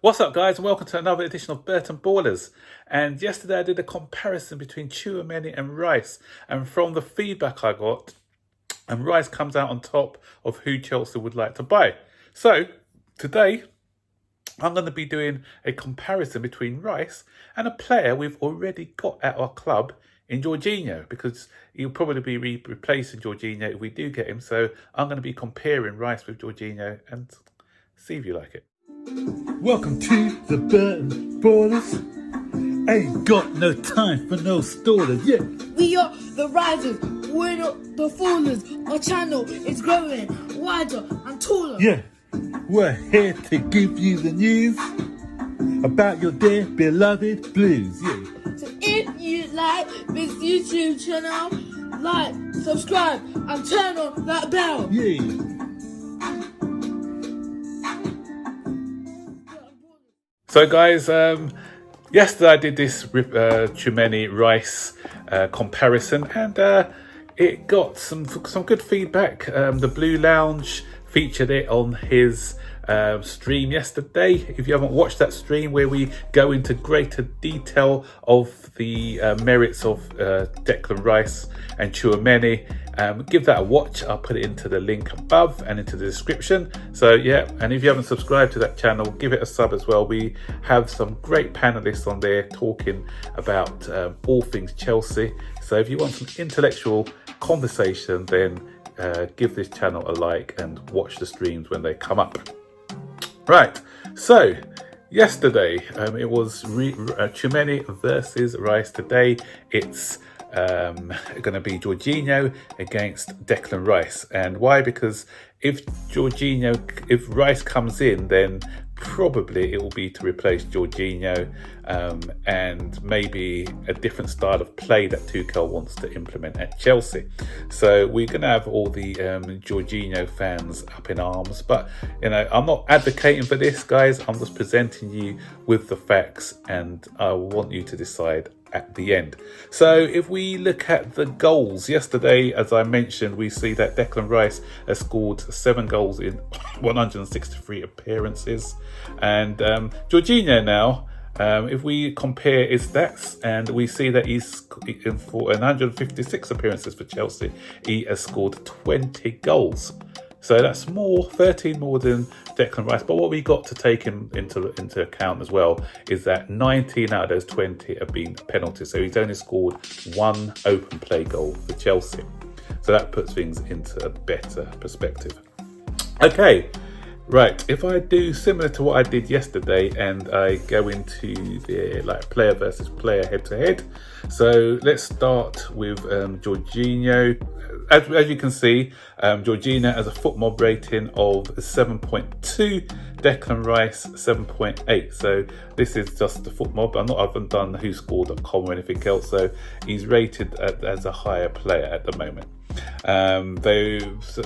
What's up, guys, and welcome to another edition of Burton Ballers. And yesterday I did a comparison between Tchouaméni and Rice, and from the feedback I got, and Rice comes out on top of who Chelsea would like to buy. So today I'm going to be doing a comparison between Rice and a player we've already got at our club in Jorginho, because he'll probably be replacing Jorginho if we do get him. So I'm going to be comparing Rice with Jorginho and see if you like it. Welcome to the Burton Ballers. Ain't got no time for no stallers, yeah. We are the risers, we're not the fallers. Our channel is growing wider and taller. Yeah, we're here to give you the news about your dear beloved Blues, yeah. So if you like this YouTube channel, like, subscribe and turn on that bell. Yeah. So guys, yesterday I did this Tchouaméni Rice comparison, and it got some good feedback. The Blue Lounge featured it on his stream yesterday. If you haven't watched that stream where we go into greater detail of the merits of Declan Rice and Tchouaméni, give that a watch. I'll put it into the link above and into the description. So yeah, and if you haven't subscribed to that channel, give it a sub as well. We have some great panelists on there talking about all things Chelsea. So if you want some intellectual conversation, then give this channel a like and watch the streams when they come up. Right, so yesterday it was Tchouaméni versus Rice. Today it's going to be Jorginho against Declan Rice. And why? Because if Rice comes in, then probably it will be to replace Jorginho, and maybe a different style of play that Tuchel wants to implement at Chelsea. So we're going to have all the Jorginho fans up in arms, but I'm not advocating for this, guys. I'm just presenting you with the facts, and I want you to decide at the end. So if we look at the goals yesterday, as I mentioned, we see that Declan Rice has scored 7 goals in 163 appearances, and Jorginho now, if we compare his stats, and we see that he's for 156 appearances for Chelsea, he has scored 20 goals. So that's 13 more than Declan Rice. But what we got to take into account as well is that 19 out of those 20 have been penalties. So he's only scored 1 open play goal for Chelsea. So that puts things into a better perspective. Okay, right. If I do similar to what I did yesterday, and I go into the player versus player head to head. So let's start with Jorginho. As you can see, Jorginho has a FootMob rating of 7.2, Declan Rice 7.8. So this is just the FootMob. I haven't done WhoScored.com or anything else. So he's rated as a higher player at the moment.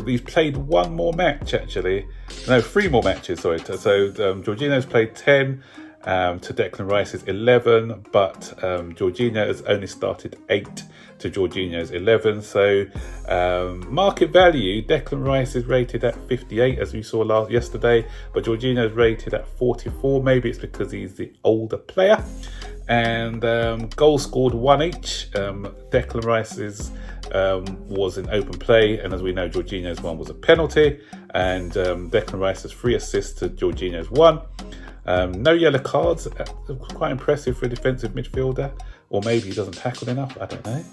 He's played 1 more match actually. No, 3 more matches. Sorry. So Jorginho's played 10. To Declan Rice's 11, but Jorginho has only started 8 to Jorginho's 11. So market value, Declan Rice is rated at 58, as we saw yesterday, but Jorginho is rated at 44. Maybe it's because he's the older player. And goals scored 1 each. Declan Rice's was an open play, and as we know, Jorginho's one was a penalty, and Declan Rice's 3 assists to Jorginho's 1. No yellow cards, quite impressive for a defensive midfielder, or maybe he doesn't tackle enough, I don't know,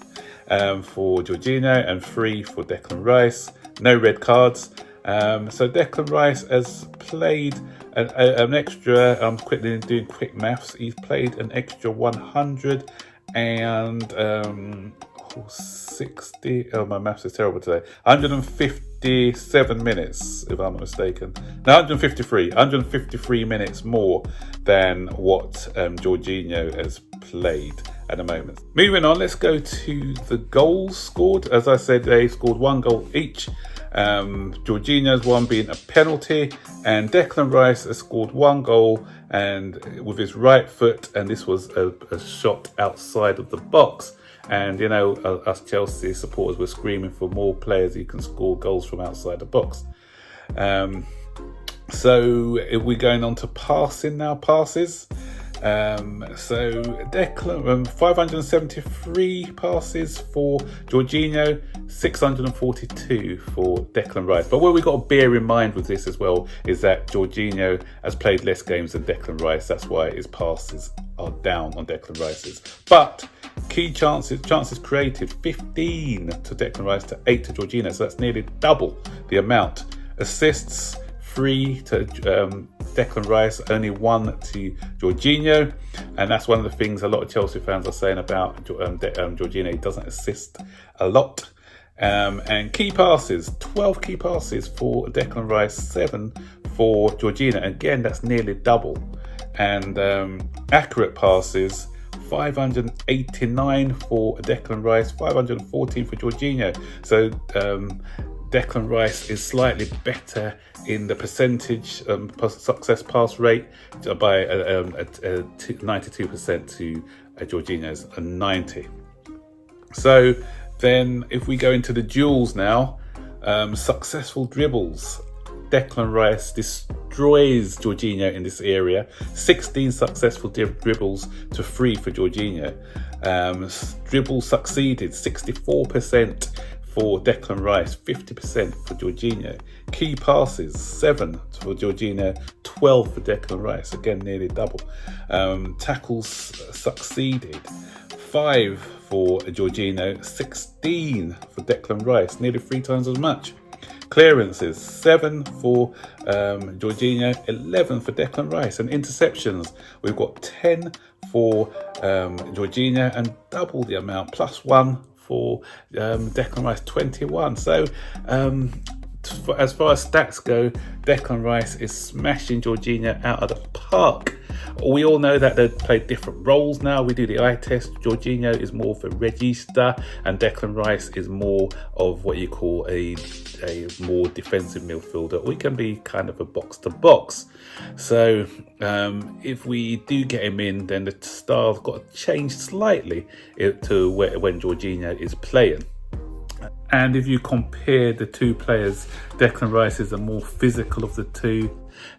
for Jorginho, and 3 for Declan Rice. No red cards. So Declan Rice has played an extra, I'm quickly doing quick maths, he's played an extra 160, my maths is terrible today, 157 minutes, if I'm not mistaken. No, 153 minutes more than what Jorginho has played at the moment. Moving on, let's go to the goals scored. As I said, they scored 1 goal each. Jorginho's 1 being a penalty, and Declan Rice has scored 1 goal and with his right foot, and this was a shot outside of the box. And us Chelsea supporters were screaming for more players who can score goals from outside the box. So if we're going on to passing now, passes. So Declan, 573 passes for Jorginho, 642 for Declan Rice. But what we've got to bear in mind with this as well is that Jorginho has played less games than Declan Rice. That's why his passes are down on Declan Rice's. But key chances created, 15 to Declan Rice to 8 to Jorginho. So that's nearly double the amount. Assists, 3 to Declan Rice, only 1 to Jorginho, and that's one of the things a lot of Chelsea fans are saying about Jorginho. He doesn't assist a lot. And key passes, 12 key passes for Declan Rice, 7 for Jorginho. Again, that's nearly double. And accurate passes, 589 for Declan Rice, 514 for Jorginho. So Declan Rice is slightly better in the percentage success pass rate by 92% to Jorginho's 90. So then if we go into the duels now, successful dribbles, Declan Rice destroys Jorginho in this area. 16 successful dribbles to 3 for Jorginho. Dribbles succeeded, 64% for Declan Rice, 50% for Jorginho. Key passes, 7 for Jorginho, 12 for Declan Rice. Again, nearly double. Tackles succeeded, 5 for Jorginho, 16 for Declan Rice, nearly 3 times as much. Clearances, 7 for Jorginho, 11 for Declan Rice. And interceptions, we've got 10 for Jorginho and double the amount, plus 1 for Declan Rice, 21. So as far as stats go, Declan Rice is smashing Jorginho out of the park. We all know that they play different roles now. We do the eye test. Jorginho is more of a regista and Declan Rice is more of what you call a more defensive midfielder. We can be kind of a box to box. So if we do get him in, then the style's got to change slightly to when Jorginho is playing. And if you compare the two players, Declan Rice is the more physical of the two.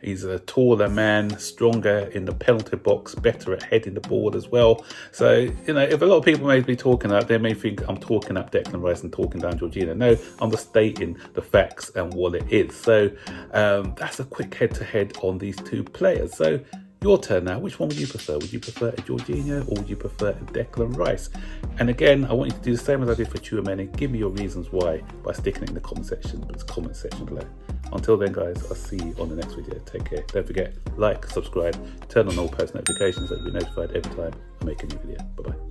He's a taller man, stronger in the penalty box, better at heading the ball as well. So, you know, if a lot of people may be talking up, they may think I'm talking up Declan Rice and talking down Jorginho. No, I'm just stating the facts and what it is. So that's a quick head-to-head on these two players. So your turn now. Which one would you prefer? Would you prefer a Jorginho or would you prefer a Declan Rice? And again, I want you to do the same as I did for USMNT. Give me your reasons why by sticking it in the comment section below. Until then, guys, I'll see you on the next video. Take care. Don't forget, like, subscribe, turn on all post notifications so you'll be notified every time I make a new video. Bye-bye.